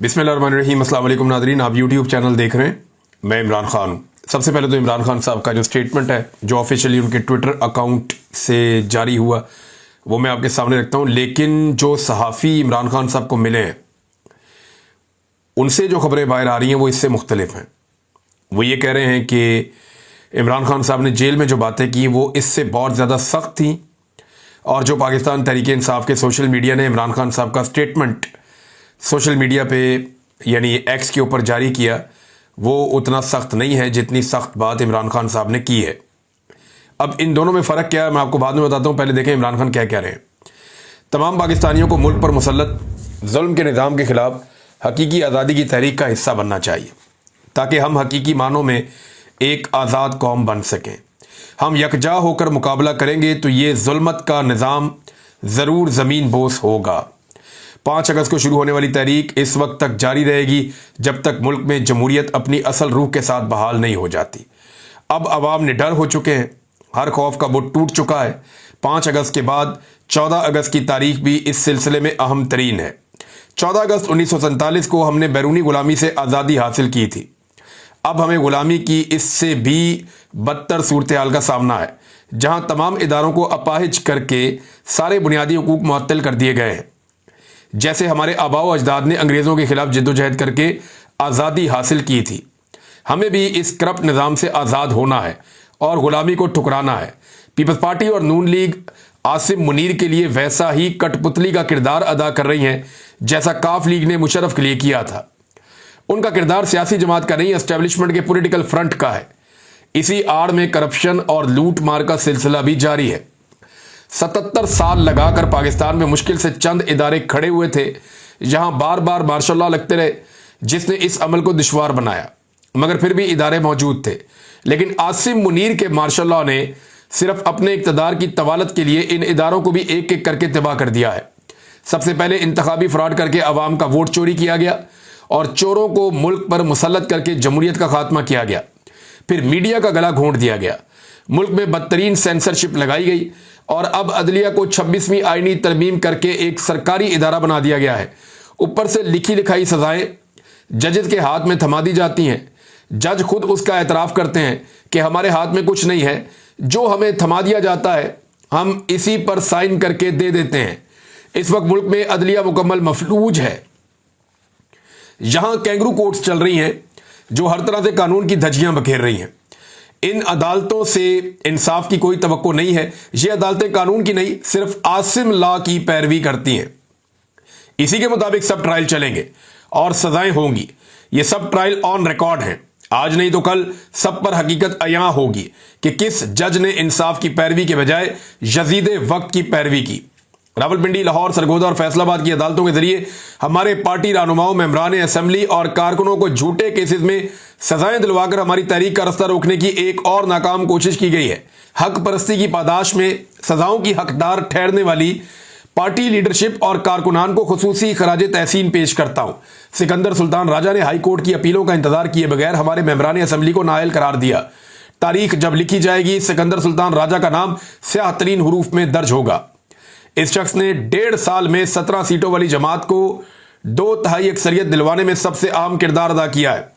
बिस्मिल्लाहिर्रहमानिर्रहीम। अस्सलाम वालेकुम नादरीन, आप यूट्यूब चैनल देख रहे हैं। मैं इमरान खान हूँ। सबसे पहले तो इमरान खान साहब का जो स्टेटमेंट है जो ऑफिशियली उनके ट्विटर अकाउंट से जारी हुआ वो मैं आपके सामने रखता हूँ। लेकिन जो सहाफ़ी इमरान खान साहब को मिले हैं उनसे जो खबरें बाहर आ रही हैं वो इससे मुख्तलिफ हैं। वो ये कह रहे हैं कि इमरान खान साहब ने जेल में जो बातें की वो इससे बहुत ज़्यादा सख्त थी, और जो पाकिस्तान तहरीक इंसाफ के सोशल मीडिया ने इमरान खान साहब का स्टेटमेंट सोशल मीडिया पे यानी एक्स के ऊपर जारी किया वो उतना सख्त नहीं है जितनी सख्त बात इमरान खान साहब ने की है। अब इन दोनों में फ़र्क क्या है मैं आपको बाद में बताता हूँ। पहले देखें इमरान खान क्या कह रहे हैं। तमाम पाकिस्तानियों को मुल्क पर मुसल्लत जुल्म के निज़ाम के ख़िलाफ़ हकीकी आज़ादी की तहरीक का हिस्सा बनना चाहिए ताकि हम हकीकी मानों में एक आज़ाद कौम बन सकें। हम यकजा होकर मुकाबला करेंगे तो ये जुल्मत का निज़ाम ज़रूर ज़मीन बोस होगा। 5 अगस्त को शुरू होने वाली तहरीक इस वक्त तक जारी रहेगी जब तक मुल्क में जमहूरियत अपनी असल रूह के साथ बहाल नहीं हो जाती। अब अवाम निडर हो चुके हैं, हर खौफ का बुत टूट चुका है। 5 अगस्त के बाद 14 अगस्त की तारीख भी इस सिलसिले में अहम तरीन है। 14 अगस्त 1947 को हमने बैरूनी गुलामी से आज़ादी हासिल की थी। अब हमें गुलामी की इससे भी बदतर सूरत हाल का सामना है जहां तमाम इदारों को अपाहिज करके सारे बुनियादी हुकूक मुअत्तल कर दिए गए हैं। जैसे हमारे आबाओ अजदाद ने अंग्रेज़ों के खिलाफ जद्दोजहद करके आज़ादी हासिल की थी, हमें भी इस करप्ट निज़ाम से आज़ाद होना है और ग़ुलामी को ठुकराना है। पीपल्स पार्टी और नून लीग आसिम मुनीर के लिए वैसा ही कठपुतली का किरदार अदा कर रही हैं जैसा काफ लीग ने मुशर्रफ के लिए किया था। उनका किरदार सियासी जमात का नहीं, एस्टेब्लिशमेंट के पॉलिटिकल फ्रंट का है। इसी आड़ में करप्शन और लूट मार का सिलसिला भी जारी है। 77 साल लगाकर पाकिस्तान में मुश्किल से चंद इदारे खड़े हुए थे जहां बार बार मार्शल लॉ लगते रहे जिसने इस अमल को दुश्वार बनाया, मगर फिर भी इदारे मौजूद थे। लेकिन आसिम मुनीर के मार्शल लॉ ने सिर्फ अपने इक़्तिदार की तवालत के लिए इन इदारों को भी एक एक करके तबाह कर दिया है। सबसे पहले इंतखाबी फ्रॉड करके अवाम का वोट चोरी किया गया और चोरों को मुल्क पर मुसल्लत करके जमहूरियत का खात्मा किया गया। फिर मीडिया का गला घोंट दिया गया, मुल्क में बदतरीन सेंसरशिप लगाई गई और अब अदलिया को 26वीं आईनी तरमीम करके एक सरकारी इदारा बना दिया गया है। ऊपर से लिखी लिखाई सजाएं जजेस के हाथ में थमा दी जाती हैं। जज खुद उसका एतराफ़ करते हैं कि हमारे हाथ में कुछ नहीं है, जो हमें थमा दिया जाता है हम इसी पर साइन करके दे देते हैं। इस वक्त मुल्क में अदलिया मुकम्मल मफलूज है। यहां कैंगरू कोर्ट्स चल रही हैं जो हर तरह से कानून की धज्जियां बखेर रही हैं। इन अदालतों से इंसाफ की कोई तवक्को नहीं है। ये अदालतें कानून की नहीं सिर्फ आसिम लॉ की पैरवी करती हैं। इसी के मुताबिक सब ट्रायल चलेंगे और सजाएं होंगी। ये सब ट्रायल ऑन रिकॉर्ड हैं। आज नहीं तो कल सब पर हकीकत अयां होगी कि किस जज ने इंसाफ की पैरवी के बजाय यजीद वक्त की पैरवी की। रावलपिंडी, लाहौर, सरगोदा और फैसलाबाद की अदालतों के जरिए हमारे पार्टी रहनुमाओं, मेंबरान असेंबली और कारकुनों को झूठे केसेस में सजाएं दिलवाकर हमारी तहरीक का रास्ता रोकने की एक और नाकाम कोशिश की गई है। हक परस्ती की पादाश में सजाओं की हकदार ठहरने वाली पार्टी लीडरशिप और कारकुनान को खुसूसी खराज तहसीन पेश करता हूं। सिकंदर सुल्तान राजा ने हाई कोर्ट की अपीलों का इंतजार किए बगैर हमारे मेंबरान असेंबली को नाअहल करार दिया। तारीख जब लिखी जाएगी सिकंदर सुल्तान राजा का नाम स्याह तरीन हरूफ में दर्ज होगा। इस शख्स ने 1.5 साल में 17 सीटों वाली जमात को 2/3 अक्सरियत दिलवाने में सबसे अहम किरदार अदा किया है।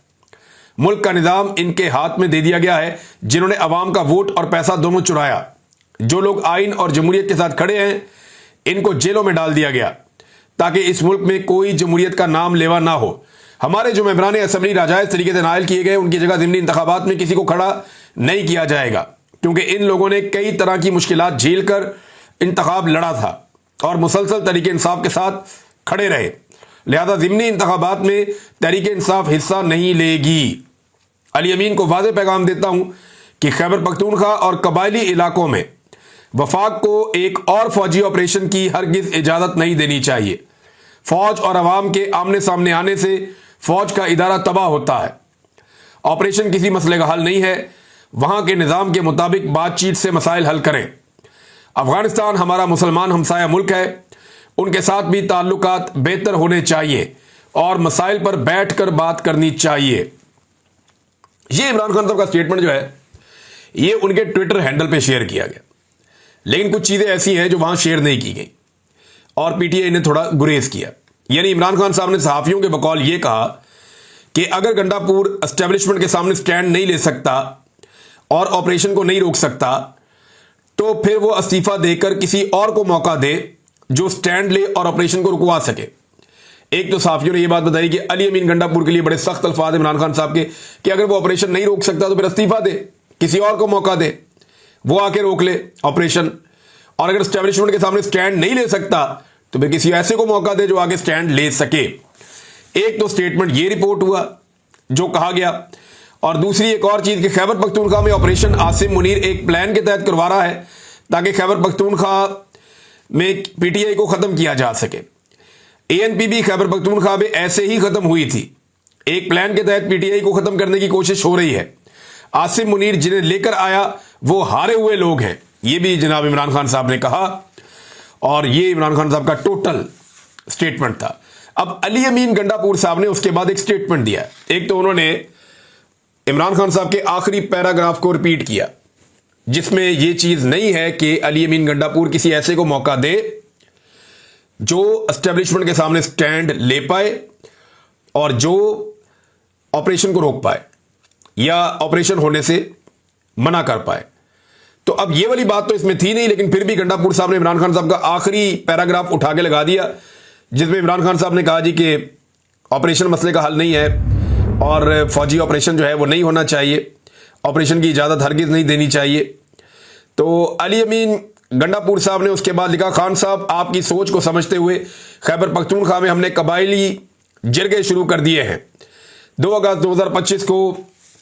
मुल्क का निजाम इनके हाथ में दे दिया गया है जिन्होंने अवाम का वोट और पैसा दोनों चुराया। जो लोग आइन और जमहूरियत के साथ खड़े हैं इनको जेलों में डाल दिया गया ताकि इस मुल्क में कोई जमहूरियत का नाम लेवा ना हो। हमारे जो मेंबरान असेंबली नाजायज तरीके से नाअहल किए गए उनकी जगह ज़िमनी इंतखाबात में किसी को खड़ा नहीं किया जाएगा, क्योंकि इन लोगों ने कई तरह की मुश्किलात झेल कर इंतखाब लड़ा था और मुसलसल तहरीक इंसाफ के साथ खड़े रहे। लिहाजा ज़िमनी इंतखाबात में तहरीक इंसाफ हिस्सा नहीं लेगी। अली अमीन को वाज़ेह पैगाम देता हूं कि खैबर पख्तूनख्वा और कबायली इलाकों में वफाक को एक और फौजी ऑपरेशन की हरगिज इजाज़त नहीं देनी चाहिए। फौज और अवाम के आमने सामने आने से फौज का इदारा तबाह होता है। ऑपरेशन किसी मसले का हल नहीं है। वहां के निज़ाम के मुताबिक बातचीत से मसाइल हल करें। अफगानिस्तान हमारा मुसलमान हमसाया मुल्क है, उनके साथ भी ताल्लुकात बेहतर होने चाहिए और मसाइल पर बैठकर बात करनी चाहिए। ये इमरान खान साहब का स्टेटमेंट जो है ये उनके ट्विटर हैंडल पे शेयर किया गया, लेकिन कुछ चीज़ें ऐसी हैं जो वहां शेयर नहीं की गई और पीटीआई ने थोड़ा गुरेज किया। यानी इमरान खान साहब ने सहाफियों के बकौल ये कहा कि अगर गंडापुर एस्टेब्लिशमेंट के सामने स्टैंड नहीं ले सकता और ऑपरेशन को नहीं रोक सकता तो फिर वो इस्तीफा देकर किसी और को मौका दे जो स्टैंड ले और ऑपरेशन को रुकवा सके। एक तो सहाफियों ने यह बात बताई कि अली अमीन गंडापुर के लिए बड़े सख्त अल्फाज इमरान खान साहब के कि अगर वो ऑपरेशन नहीं रोक सकता तो फिर इस्तीफा दे, किसी और को मौका दे, वो आके रोक ले ऑपरेशन। और अगर एस्टेब्लिशमेंट के सामने स्टैंड नहीं ले सकता तो फिर किसी ऐसे को मौका दे जो आगे स्टैंड ले सके। एक तो स्टेटमेंट ये रिपोर्ट हुआ जो कहा गया, और दूसरी एक और चीज कि खैबर पख्तूनख्वा में ऑपरेशन आसिम मुनीर एक प्लान के तहत करवा रहा है ताकि खैबर पख्तूनख्वा में पीटीआई को खत्म किया जा सके। एएनपी भी खैबर पख्तूनख्वा में ऐसे ही खत्म हुई थी, एक प्लान के तहत पीटीआई को खत्म करने की कोशिश हो रही है। आसिम मुनीर जिन्हें लेकर आया वो हारे हुए लोग हैं, ये भी जनाब इमरान खान साहब ने कहा, और ये इमरान खान साहब का टोटल स्टेटमेंट था। अब अली अमीन गंडापुर साहब ने उसके बाद एक स्टेटमेंट दिया। एक तो उन्होंने इमरान खान साहब के आखिरी पैराग्राफ को रिपीट किया जिसमें यह चीज नहीं है कि अली अमीन गंडापुर किसी ऐसे को मौका दे जो एस्टेब्लिशमेंट के सामने स्टैंड ले पाए और जो ऑपरेशन को रोक पाए या ऑपरेशन होने से मना कर पाए। तो अब ये वाली बात तो इसमें थी नहीं, लेकिन फिर भी गंडापुर साहब ने इमरान खान साहब का आखिरी पैराग्राफ उठा के लगा दिया जिसमें इमरान खान साहब ने कहा जी कि ऑपरेशन मसले का हल नहीं है और फौजी ऑपरेशन जो है वो नहीं होना चाहिए, ऑपरेशन की इजाज़त हरगिज़ नहीं देनी चाहिए। तो अली अमीन गंडापुर साहब ने उसके बाद लिखा, खान साहब आपकी सोच को समझते हुए खैबर पख्तूनख्वा में हमने कबायली जिरगे शुरू कर दिए हैं। 2 अगस्त 2025 को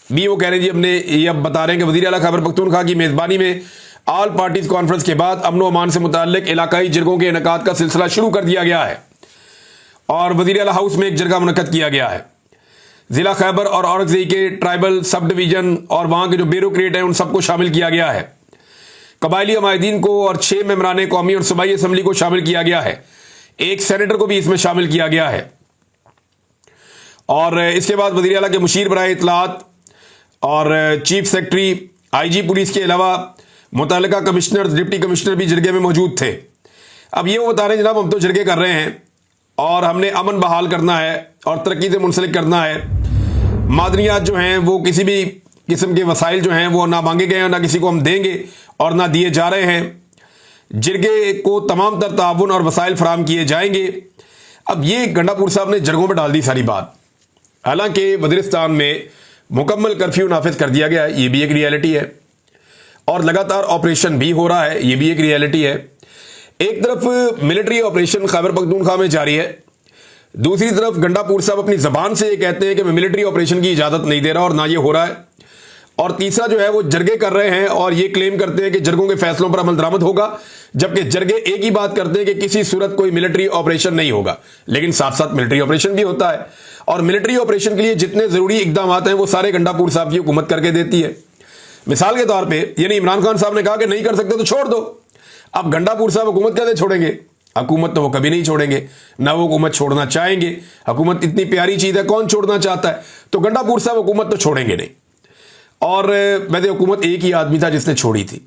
भी वो कह रहे हैं जी हमने ये अब बता रहे हैं कि वज़ीर आला खैबर पख्तूनख्वा की मेज़बानी में ऑल पार्टीज़ कॉन्फ्रेंस के बाद अमन व अमान से मुताल्लिक इलाकाई जिरगों के इनेकाद का सिलसिला शुरू कर दिया गया है और वज़ीर आला हाउस में एक जिरगा मुनक्कद किया गया है। जिला खैबर और औरंगजेब के ट्राइबल सब डिवीजन और वहां के जो ब्यूरोक्रेट हैं उन सबको शामिल किया गया है। कबायली अमायदीन को और 6 मेंबरान कौमी और सूबाई असम्बली को शामिल किया गया है, एक सेनेटर को भी इसमें शामिल किया गया है। और इसके बाद वज़ीर आला के मुशीर बराए इत्तलात और चीफ सेक्रेटरी आईजी पुलिस के अलावा मुतल्लिका कमिश्नर डिप्टी कमिश्नर भी जिरगे में मौजूद थे। अब ये वो बता रहे हैं जनाब हम तो जिरगे कर रहे हैं और हमने अमन बहाल करना है और तरक्की से मुंसलिक करना है। मादनियात जो हैं वो किसी भी किस्म के वसाइल जो हैं वो ना मांगे गए हैं, ना किसी को हम देंगे और ना दिए जा रहे हैं। जिरगे को तमाम तर ताउन और वसाइल फराम किए जाएंगे। अब ये गंडापुर साहब ने जरगों में डाल दी सारी बात। हालांकि वज़ीरिस्तान में मुकम्मल कर्फ्यू नाफिज कर दिया गया है, ये भी एक रियलिटी है, और लगातार ऑपरेशन भी हो रहा है, ये भी एक रियलिटी है। एक तरफ मिलिट्री ऑपरेशन खैबर पख्तूनख्वा में जारी है, दूसरी तरफ गंडापुर साहब अपनी जबान से ये कहते हैं कि मैं मिलिट्री ऑपरेशन की इजाजत नहीं दे रहा और ना ये हो रहा है, और तीसरा जो है वो जरगे कर रहे हैं और ये क्लेम करते हैं कि जरगों के फैसलों पर अमल दरामद होगा, जबकि जरगे एक ही बात करते हैं कि किसी सूरत कोई मिलिट्री ऑपरेशन नहीं होगा। लेकिन साथ साथ मिलिट्री ऑपरेशन भी होता है और मिलिट्री ऑपरेशन के लिए जितने जरूरी इकदाम हैं वो सारे गंडापुर साहब की हुकूमत करके देती है। मिसाल के तौर पर यानी इमरान खान साहब ने कहा कि नहीं कर सकते तो छोड़ दो। अब गंडापुर साहब हुकूमत कैसे छोड़ेंगे? हुकूमत तो वो कभी नहीं छोड़ेंगे, ना वो हुकूमत छोड़ना चाहेंगे। हुकूमत इतनी प्यारी चीज है, कौन छोड़ना चाहता है? तो गंडापुर साहब हुकूमत तो छोड़ेंगे नहीं। और वैसे हुकूमत एक ही आदमी था जिसने छोड़ी थी।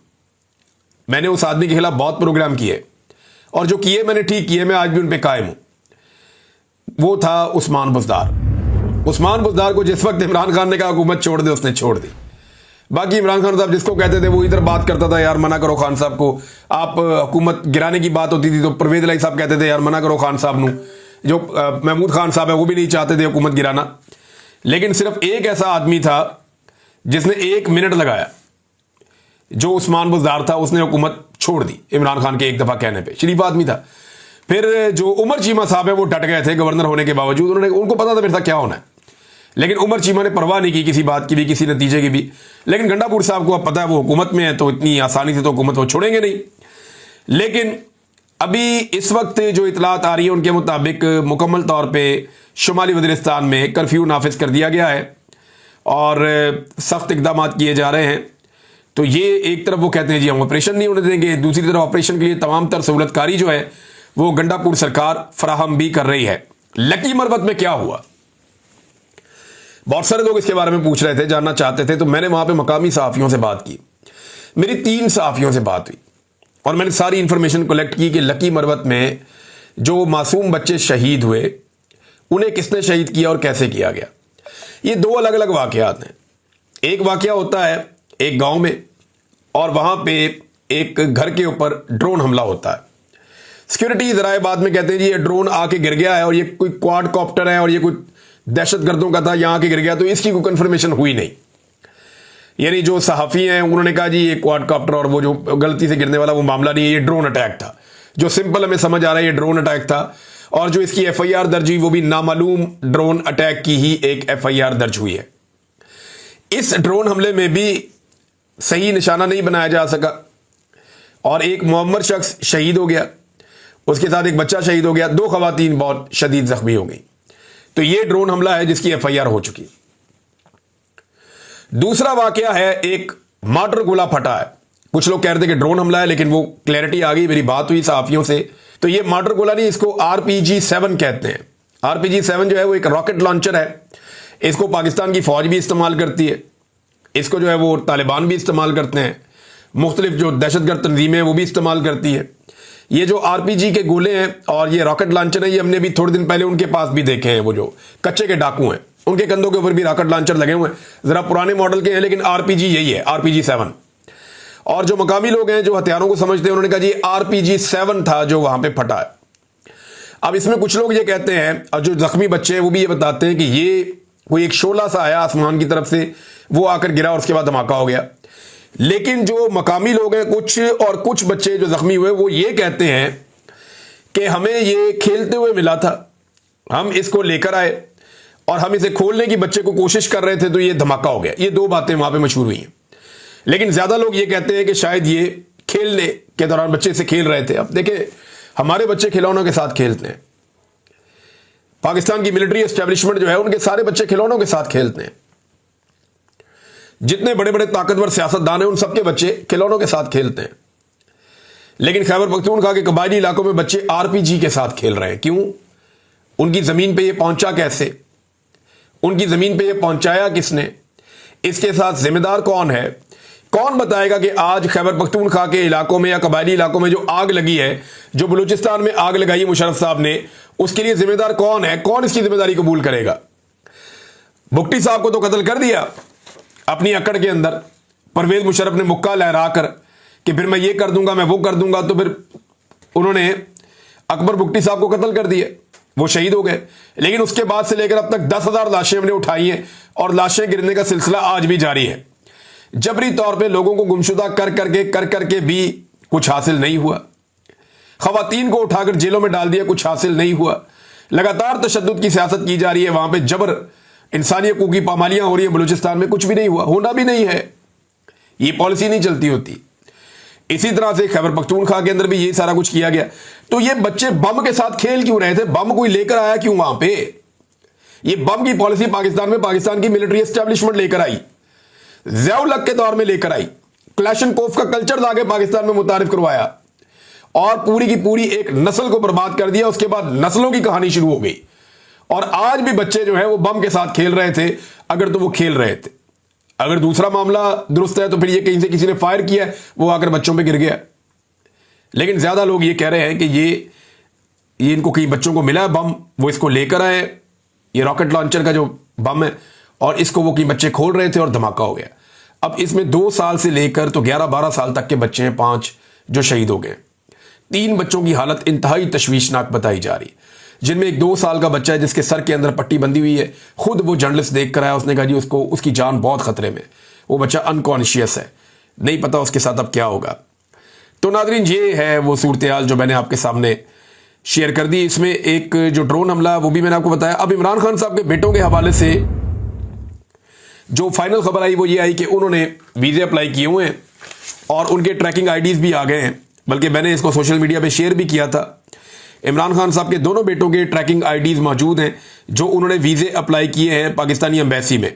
मैंने उस आदमी के खिलाफ बहुत प्रोग्राम किए और जो किए मैंने ठीक किए, मैं आज भी उन पर कायम हूं। वो था उस्मान बुज़दार। उस्मान बुज़दार को जिस वक्त इमरान खान ने कहा हुकूमत छोड़ दे, उसने छोड़ दी। बाकी इमरान खान साहब जिसको कहते थे वो इधर बात करता था, यार मना करो खान साहब को। आप हुकूमत गिराने की बात होती थी तो परवेज इलाही साहब कहते थे यार मना करो खान साहब नू। जो महमूद खान साहब है वो भी नहीं चाहते थे हुकूमत गिराना। लेकिन सिर्फ एक ऐसा आदमी था जिसने 1 मिनट लगाया, जो उस्मान बुज़दार था, उसने हुकूमत छोड़ दी इमरान खान के एक दफा कहने पर। शरीफ आदमी था। फिर जो उमर चीमा साहब है वो डट गए थे गवर्नर होने के बावजूद। उनको पता था मेरे साथ क्या होना है, लेकिन उमर चीमा ने परवाह नहीं की किसी बात की भी, किसी नतीजे की भी। लेकिन गंडापुर साहब को अब पता है वो हुकूमत में है तो इतनी आसानी से तो हुकूमत वो छोड़ेंगे नहीं। लेकिन अभी इस वक्त जो इतलात आ रही है उनके मुताबिक मुकम्मल तौर पे शुमाली वज़ीरिस्तान में कर्फ्यू नाफिज कर दिया गया है और सख्त इकदाम किए जा रहे हैं। तो ये एक तरफ वो कहते हैं जी हम ऑपरेशन नहीं होने देंगे, दूसरी तरफ ऑपरेशन के लिए तमाम तर सहूलतकारी जो है वो गंडापुर सरकार फराहम भी कर रही है। लकी मरबत में क्या हुआ, बहुत सारे लोग इसके बारे में पूछ रहे थे, जानना चाहते थे। तो मैंने वहां पे मकामी सहाफियों से बात की। मेरी 3 सहाफियों से बात हुई और मैंने सारी इंफॉर्मेशन कलेक्ट की कि लकी मरबत में जो मासूम बच्चे शहीद हुए उन्हें किसने शहीद किया और कैसे किया गया। ये दो अलग अलग वाकयात हैं। एक वाकया होता है एक गांव में और वहां पे एक घर के ऊपर ड्रोन हमला होता है। सिक्योरिटी जराए बाद में कहते हैं जी ये ड्रोन आके गिर गया है और ये कोई क्वाड कॉप्टर है और ये कोई दहशतगर्दों का था, यहां आके गिर गया, तो इसकी कोई कंफर्मेशन हुई नहीं। यानी जो सहाफ़ी हैं उन्होंने कहा जी ये क्वाड कॉप्टर और वो जो गलती से गिरने वाला वो मामला नहीं है, ये ड्रोन अटैक था। जो सिंपल हमें समझ आ रहा है ये ड्रोन अटैक था, और जो इसकी एफआईआर दर्ज हुई वो भी नामालूम ड्रोन अटैक की ही एक एफआईआर दर्ज हुई है। इस ड्रोन हमले में भी सही निशाना नहीं बनाया जा सका और एक मुअम्मर शख्स शहीद हो गया, उसके साथ एक बच्चा शहीद हो गया, 2 खवातीन बहुत शदीद जख्मी हो गई। तो ये ड्रोन हमला है जिसकी एफआईआर हो चुकी। दूसरा वाकया है एक मार्टर गोला फटा है। कुछ लोग कह रहे थे कि ड्रोन हमला है, लेकिन वो क्लैरिटी आ गई, मेरी बात हुई सहाफियों से, तो ये मार्टर गोला नहीं, इसको RPG-7 कहते हैं। RPG-7 जो है वो एक रॉकेट लॉन्चर है। इसको पाकिस्तान की फौज भी इस्तेमाल करती है, इसको जो है वो तालिबान भी इस्तेमाल करते हैं, मुख्तलिफ जो दहशतगर्द तंजीमें हैं वो भी इस्तेमाल करती है। ये जो RPG के गोले हैं और ये रॉकेट लॉन्चर है, ये हमने भी थोड़े दिन पहले उनके पास भी देखे हैं। वो जो कच्चे के डाकू हैं उनके कंधों के ऊपर भी रॉकेट लॉन्चर लगे हुए हैं, जरा पुराने मॉडल के हैं, लेकिन RPG यही है, RPG-7। और जो मकामी लोग हैं जो हथियारों को समझते हैं उन्होंने कहा जी RPG-7 था जो वहां पे फटा है। अब इसमें कुछ लोग ये कहते हैं, और जो जख्मी बच्चे हैं वो भी ये बताते हैं कि ये कोई एक शोला सा आया आसमान की तरफ से, वो आकर गिरा और उसके बाद धमाका हो गया। लेकिन जो मकामी लोग हैं कुछ बच्चे जो जख्मी हुए वो ये कहते हैं कि हमें ये खेलते हुए मिला था, हम इसको लेकर आए और हम इसे खोलने की बच्चे को कोशिश कर रहे थे तो ये धमाका हो गया। ये 2 बातें वहां पे मशहूर हुई हैं, लेकिन ज्यादा लोग ये कहते हैं कि शायद ये खेलने के दौरान बच्चे से खेल रहे थे। अब देखें, हमारे बच्चे खिलौनों के साथ खेलते हैं, पाकिस्तान की मिलिट्री एस्टेब्लिशमेंट जो है उनके सारे बच्चे खिलौनों के साथ खेलते हैं। जितने बड़े बड़े ताकतवर सियासतदान हैं उन सबके बच्चे खिलौनों के साथ खेलते हैं। लेकिन खैबर पख्तूनख्वा के कबायली इलाकों में बच्चे RPG के साथ खेल रहे हैं। क्यों? उनकी जमीन पे ये पहुंचा कैसे? उनकी जमीन पे ये पहुंचाया किसने? इसके साथ जिम्मेदार कौन है? कौन बताएगा कि आज खैबर पख्तूनख्वा के इलाकों में या कबायली इलाकों में जो आग लगी है, जो बलूचिस्तान में आग लगाई है मुशर्रफ साहब ने, उसके लिए जिम्मेदार कौन है? कौन इसकी जिम्मेदारी कबूल करेगा? भुट्टी साहब को तो कत्ल कर दिया अपनी अकड़ के अंदर, परवेज मुशर्रफ ने मुक्का लहरा कर कि फिर मैं ये कर दूंगा, मैं वो कर दूंगा, तो फिर उन्होंने अकबर भुट्टी साहब को कत्ल कर दिया, वो शहीद हो गए। लेकिन उसके बाद से लेकर अब तक 10,000 लाशें हमने उठाई हैं और लाशें गिरने का सिलसिला आज भी जारी है। जबरी तौर पे लोगों को गुमशुदा कर करके भी कुछ हासिल नहीं हुआ। खवातीन को उठाकर जेलों में डाल दिया, कुछ हासिल नहीं हुआ। लगातार तशद्दुद की सियासत की जा रही है, वहां पे जबर इंसानी हकूक की पामालियां हो रही है। बलूचिस्तान में कुछ भी नहीं हुआ, होना भी नहीं है, ये पॉलिसी नहीं चलती होती। इसी तरह से खैबर पख्तूनख्वा के अंदर भी ये सारा कुछ किया गया। तो ये बच्चे बम के साथ खेल क्यों रहे थे? बम कोई लेकर आया क्यों वहां पे? ये बम की पॉलिसी पाकिस्तान में पाकिस्तान की मिलिट्री एस्टेब्लिशमेंट लेकर आई, ज़िया-उल-हक के दौर में लेकर आई, क्लैशनकोफ का कल्चर लाके पाकिस्तान में मुतारिफ करवाया और पूरी की पूरी एक नस्ल को बर्बाद कर दिया। उसके बाद नस्लों की कहानी शुरू हो गई और आज भी बच्चे जो है वो बम के साथ खेल रहे थे, अगर तो वो खेल रहे थे। अगर दूसरा मामला दुरुस्त है तो फिर ये कहीं से किसी ने फायर किया, वो आकर बच्चों पे गिर गया। लेकिन ज्यादा लोग ये कह रहे हैं कि ये इनको कहीं बच्चों को मिला है बम, वो इसको लेकर आए, ये रॉकेट लॉन्चर का जो बम है, और इसको वो कहीं बच्चे खोल रहे थे और धमाका हो गया। अब इसमें 2 साल से लेकर तो 11-12 साल तक के बच्चे हैं, 5 जो शहीद हो गए। 3 बच्चों की हालत इंतहाई तशवीशनाक बताई जा रही, जिनमें एक 2 साल का बच्चा है जिसके सर के अंदर पट्टी बंधी हुई है। खुद वो जर्नलिस्ट देख कर आया, उसने कहा जी उसको उसकी जान बहुत खतरे में, वो बच्चा अनकॉन्शियस है, नहीं पता उसके साथ अब क्या होगा। तो नादरीन, ये है वो सूरत हाल जो मैंने आपके सामने शेयर कर दी। इसमें एक जो ड्रोन हमला वो भी मैंने आपको बताया। अब इमरान खान साहब के बेटों के हवाले से जो फाइनल खबर आई वो ये आई कि उन्होंने वीज़े अप्लाई किए हुए हैं और उनके ट्रैकिंग आईडीज भी आ गए हैं, बल्कि मैंने इसको सोशल मीडिया पे शेयर भी किया था। इमरान खान साहब के दोनों बेटों के ट्रैकिंग आईडीज मौजूद हैं जो उन्होंने वीज़े अप्लाई किए हैं पाकिस्तानी एम्बेसी में,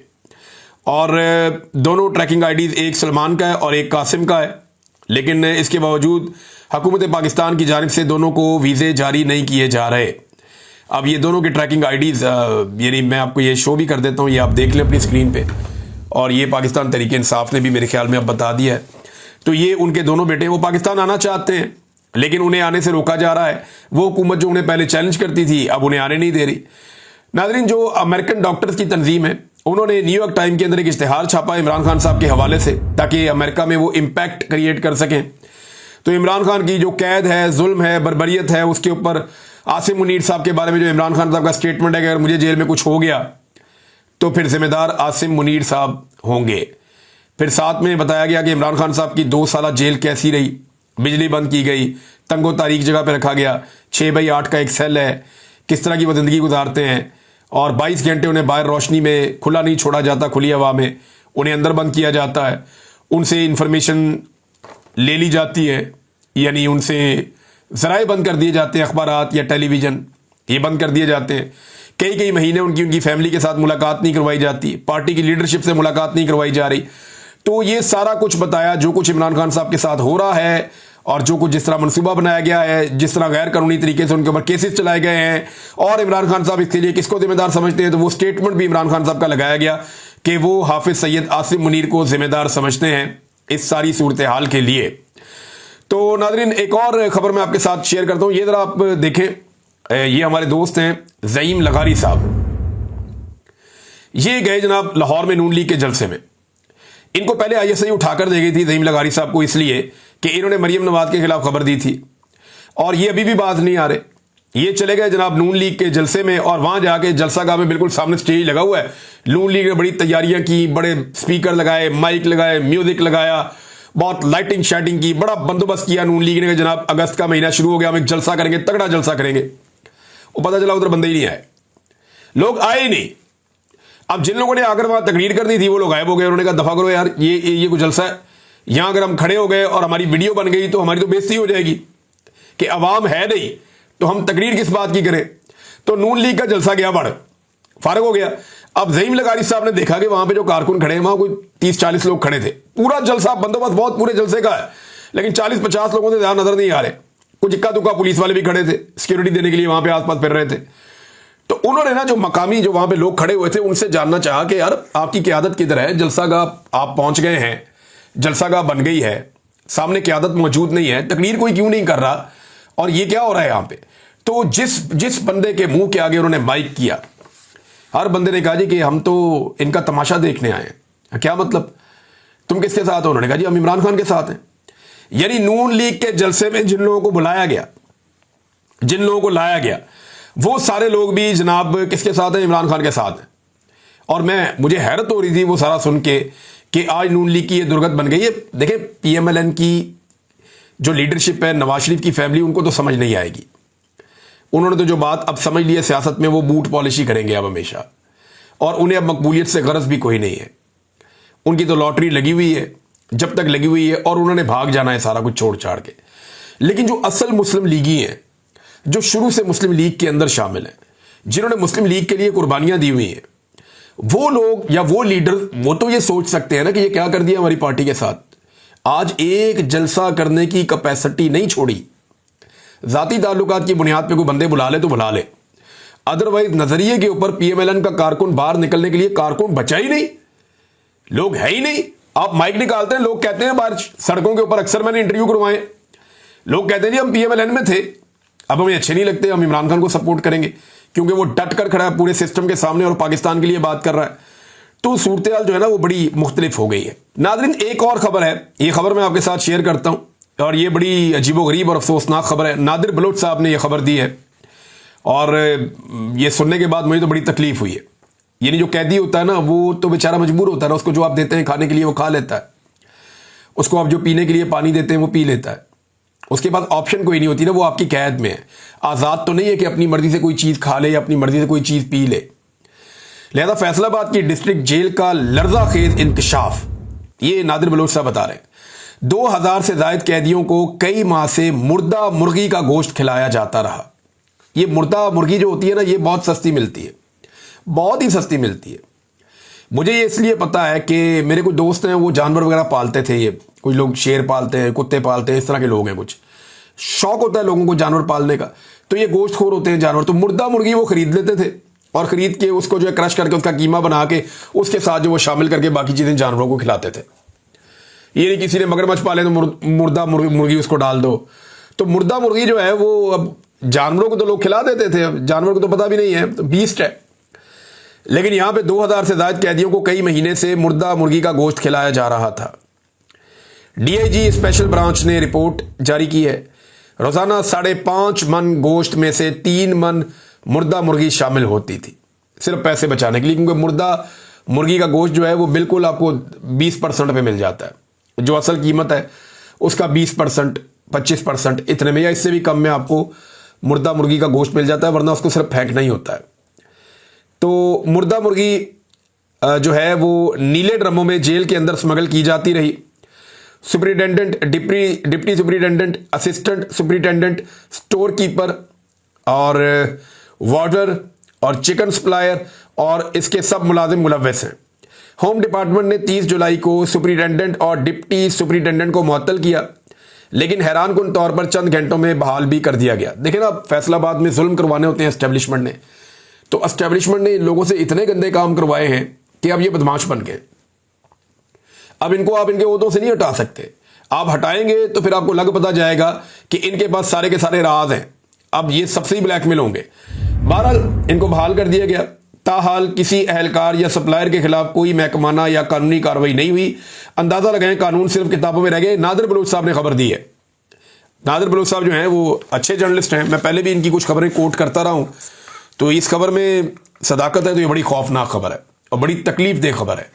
और दोनों ट्रैकिंग आईडीज, एक सलमान का है और एक कासिम का है। लेकिन इसके बावजूद हुकूमत पाकिस्तान की जानिब से दोनों को वीज़े जारी नहीं किए जा रहे। अब ये दोनों के ट्रैकिंग आईडीज, यानी मैं आपको ये शो भी कर देता हूँ, ये आप देख लें अपनी स्क्रीन पे, और ये पाकिस्तान तहरीक इंसाफ ने भी मेरे ख्याल में अब बता दिया है। तो ये उनके दोनों बेटे, वो पाकिस्तान आना चाहते हैं, लेकिन उन्हें आने से रोका जा रहा है। वो हुकूमत जो उन्हें पहले चैलेंज करती थी अब उन्हें आने नहीं दे रही। नाज़रीन, जो अमेरिकन डॉक्टर्स की तंजीम है उन्होंने न्यूयॉर्क टाइम के अंदर एक इश्तिहार छापा इमरान खान साहब के हवाले से, ताकि अमेरिका में वो इम्पैक्ट क्रिएट कर सकें। तो इमरान खान की जो कैद है, जुल्म है, बर्बरियत है, उसके ऊपर आसिम मुनीर साहब के बारे में जो इमरान खान साहब का स्टेटमेंट है कि अगर मुझे जेल में कुछ हो गया तो फिर जिम्मेदार आसिम मुनीर साहब होंगे। फिर साथ में बताया गया कि इमरान खान साहब की 2 साल जेल कैसी रही, बिजली बंद की गई, तंगो तारीख जगह पर रखा गया, 6x8 का एक सेल है, किस तरह की वो ज़िंदगी गुजारते हैं, और 22 घंटे उन्हें बाहर रोशनी में खुला नहीं छोड़ा जाता, खुली हवा में उन्हें अंदर बंद किया जाता है, उनसे इंफॉर्मेशन ले ली जाती है, यानी उनसे ज़राए बंद कर दिए जाते हैं, अखबारात या टेलीविज़न ये बंद कर दिए जाते हैं। कई महीने उनकी फैमिली के साथ मुलाकात नहीं करवाई जाती, पार्टी की लीडरशिप से मुलाकात नहीं करवाई जा रही। तो ये सारा कुछ बताया जो कुछ इमरान खान साहब के साथ हो रहा है, और जो कुछ जिस तरह मनसूबा बनाया गया है, जिस तरह गैर कानूनी तरीके से उनके ऊपर केसेस चलाए गए हैं, और इमरान खान साहब इसके लिए किसको जिम्मेदार समझते हैं। तो वो स्टेटमेंट भी इमरान खान साहब का लगाया गया कि वो हाफिज सैयद आसिम मुनीर को जिम्मेदार समझते हैं इस सारी सूरत हाल के लिए। तो नाज़रीन, एक और खबर मैं आपके साथ शेयर करता हूं, ये जरा आप देखें। ये हमारे दोस्त हैं ज़ईम लगारी साहब, ये गए जनाब लाहौर में नून लीग के जलसे में। इनको पहले ISI उठाकर दे गई थी ज़ईम लगारी साहब को, इसलिए कि इन्होंने मरियम नवाज के खिलाफ खबर दी थी, और ये अभी भी बात नहीं आ रहे। ये चले गए जनाब नून लीग के जलसे में, और वहां जाके जलसा गाह में बिल्कुल सामने स्टेज लगा हुआ है, नून लीग ने बड़ी तैयारियां की, बड़े स्पीकर लगाए, माइक लगाए, म्यूजिक लगाया, बहुत लाइटिंग शाइटिंग की, बड़ा बंदोबस्त किया नून लीग ने। जनाब अगस्त का महीना शुरू हो गया, हम एक जलसा करेंगे, तगड़ा जलसा करेंगे। वो पता चला उधर बंदे ही नहीं आए, लोग आए ही नहीं। अब जिन लोगों ने आकर वहां तकरीर कर दी थी वो लोग गायब हो गए। उन्होंने कहा दफा करो यार, ये कुछ जलसा है, यहां अगर हम खड़े हो गए और हमारी वीडियो बन गई तो हमारी तो बेइज्जती हो जाएगी कि अवाम है नहीं तो हम तकरीर किस बात की करें। तो नून लीग का जलसा गया बढ़, फारग हो गया। अब ज़ईम लगारी साहब ने देखा कि वहां पे जो कारकुन खड़े हैं, वहां कोई 30-40 लोग खड़े थे, पूरा जलसा बंदोबस्त बहुत पूरे जलसे का है, लेकिन 40-50 लोगों से ज्यादा नजर नहीं आ रहे। कुछ इक्का दुक्का पुलिस वाले भी खड़े थे, सिक्योरिटी देने के लिए वहां पे आसपास फिर रहे थे। तो उन्होंने ना जो मकामी जो वहां पे लोग खड़े हुए थे उनसे जानना चाहा कि यार आपकी क़यादत किधर है, जलसा गाह आप पहुंच गए हैं, जलसा गाह बन गई है, सामने क़यादत मौजूद नहीं है, तकरीर कोई क्यों नहीं कर रहा, और ये क्या हो रहा है यहां पे। तो जिस बंदे के मुंह के आगे उन्होंने माइक किया, हर बंदे ने कहा जी कि हम तो इनका तमाशा देखने आए हैं। क्या मतलब, तुम किसके साथ हो? उन्होंने कहा जी हम इमरान खान के साथ हैं। यानी नून लीग के जलसे में जिन लोगों को बुलाया गया, जिन लोगों को लाया गया, वो सारे लोग भी जनाब किसके साथ हैं? इमरान खान के साथ हैं। और मुझे हैरत हो रही थी वो सारा सुन के कि आज नून लीग की ये दुर्गत बन गई है। देखें, PMLN की जो लीडरशिप है, नवाज शरीफ की फैमिली, उनको तो समझ नहीं आएगी। उन्होंने तो जो बात अब समझ ली है सियासत में, वो बूट पॉलिशी करेंगे अब हमेशा, और उन्हें अब मकबूलियत से गरज भी कोई नहीं है। उनकी तो लॉटरी लगी हुई है, जब तक लगी हुई है, और उन्होंने भाग जाना है सारा कुछ छोड़ छाड़ के। लेकिन जो असल मुस्लिम लीगी हैं, जो शुरू से मुस्लिम लीग के अंदर शामिल हैं, जिन्होंने मुस्लिम लीग के लिए कुर्बानियां दी हुई हैं, वो लोग या वो लीडर, वो तो ये सोच सकते हैं ना कि ये क्या कर दिया हमारी पार्टी के साथ। आज एक जलसा करने की कैपेसिटी नहीं छोड़ी। जाती ताल्लुकात की बुनियाद पे कोई बंदे बुला ले तो बुला ले, अदरवाइज नजरिए के ऊपर PMLN का कारकुन बाहर निकलने के लिए कारकुन बचा ही नहीं, लोग है ही नहीं। आप माइक निकालते हैं, लोग कहते हैं बाहर सड़कों के ऊपर, अक्सर मैंने इंटरव्यू करवाए, लोग कहते हैं जी हम PMLN में थे, अब हमें अच्छे नहीं लगते, हम इमरान खान को सपोर्ट करेंगे, क्योंकि वो डट कर खड़ा है पूरे सिस्टम के सामने और पाकिस्तान के लिए बात कर रहा है। तो सूरत हाल जो है ना वो बड़ी मुख्तलिफ हो गई है। नाज़रीन, एक और खबर है, ये खबर मैं आपके साथ शेयर करता हूं, और ये बड़ी अजीबोगरीब और अफसोसनाक खबर है। नादिर बलोच साहब ने यह खबर दी है, और ये सुनने के बाद मुझे तो बड़ी तकलीफ हुई है। यानी जो कैदी होता है ना, वो तो बेचारा मजबूर होता है ना, उसको जो आप देते हैं खाने के लिए वो खा लेता है, उसको आप जो पीने के लिए पानी देते हैं वो पी लेता है, उसके बाद ऑप्शन कोई नहीं होती ना, वो आपकी कैद में है। आज़ाद तो नहीं है कि अपनी मर्जी से कोई चीज़ खा ले या अपनी मर्जी से कोई चीज़ पी ले। लिहाजा फैसलाबाद की डिस्ट्रिक्ट जेल का लर्जा खेज इंकशाफ, ये नादिर बलोच साहब बता रहे हैं, 2000 से जायद कैदियों को कई माह से मुर्दा मुर्गी का गोश्त खिलाया जाता रहा। ये मुर्दा मुर्गी जो होती है ना, ये बहुत सस्ती मिलती है, बहुत ही सस्ती मिलती है। मुझे ये इसलिए पता है कि मेरे कुछ दोस्त हैं, वो जानवर वगैरह पालते थे, ये कुछ लोग शेर पालते हैं, कुत्ते पालते हैं, इस तरह के लोग हैं, कुछ शौक होता है लोगों को जानवर पालने का। तो ये गोश्तखोर होते हैं जानवर, तो मुर्दा मुर्गी वो खरीद लेते थे, और खरीद के उसको जो है क्रश करके उसका कीमा बना के उसके साथ जो वो शामिल करके बाकी चीज़ें जानवरों को खिलाते थे। ये नहीं किसी ने मगरमच्छ पाले तो मुर्दा मुर्गी उसको डाल दो, तो मुर्दा मुर्गी जो है वो अब जानवरों को तो लोग खिला देते थे, अब जानवर को तो पता भी नहीं है, तो बीस्ट है। लेकिन यहां पे 2000 से ज्यादा कैदियों को कई महीने से मुर्दा मुर्गी का गोश्त खिलाया जा रहा था। डीआईजी स्पेशल ब्रांच ने रिपोर्ट जारी की है। रोजाना 5.5 मन गोश्त में से 3 मन मुर्दा मुर्गी शामिल होती थी, सिर्फ पैसे बचाने के लिए, क्योंकि मुर्दा मुर्गी का गोश्त जो है वो बिल्कुल आपको 20% पे मिल जाता है। जो असल कीमत है उसका 20%, 25% इतने में या इससे भी कम में आपको मुर्दा मुर्गी का गोश्त मिल जाता है, वरना उसको सिर्फ फेंकना ही होता है। तो मुर्दा मुर्गी जो है वो नीले ड्रमों में जेल के अंदर स्मगल की जाती रही। Superintendent, deputy superintendent, assistant superintendent, store keeper और वार्डर और चिकन सप्लायर और इसके सब मुलाजिम मुलव्वस हैं। होम डिपार्टमेंट ने 30 जुलाई को सुपरिटेंडेंट और डिप्टी सुपरिटेंडेंट को मुअत्तल किया, लेकिन हैरानकुन तौर पर चंद घंटों में बहाल भी कर दिया गया। देखिए ना, फैसलाबाद में जुल्म करवाने होते हैं एस्टेब्लिशमेंट ने, तो एस्टेब्लिशमेंट ने लोगों से इतने गंदे काम करवाए हैं कि अब ये बदमाश बन गए। अब इनको आप इनके ओहदों से नहीं हटा सकते। आप हटाएंगे तो फिर आपको लग पता जाएगा कि इनके पास सारे के सारे राज हैं, अब ये सबसे ही ब्लैकमेल होंगे। बहरहाल इनको बहाल कर दिया गया। ताहाल किसी एहलकार या सप्लायर के खिलाफ कोई महकमाना या कानूनी कार्रवाई नहीं हुई। अंदाजा लगाएं कानून सिर्फ किताबों में रह गए। नादिर बलूच साहब ने खबर दी है। नादिर बलूच साहब जो हैं वो अच्छे जर्नलिस्ट हैं, मैं पहले भी इनकी कुछ खबरें कोट करता रहा हूं, तो इस खबर में सदाकत है, तो ये बड़ी खौफनाक खबर है और बड़ी तकलीफ दे खबर है।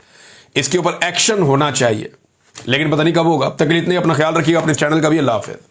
इसके ऊपर एक्शन होना चाहिए, लेकिन पता नहीं कब होगा। अब तक के लिए इतने, अपना ख्याल रखिएगा, अपने चैनल का भी। अल्लाह हाफिज़।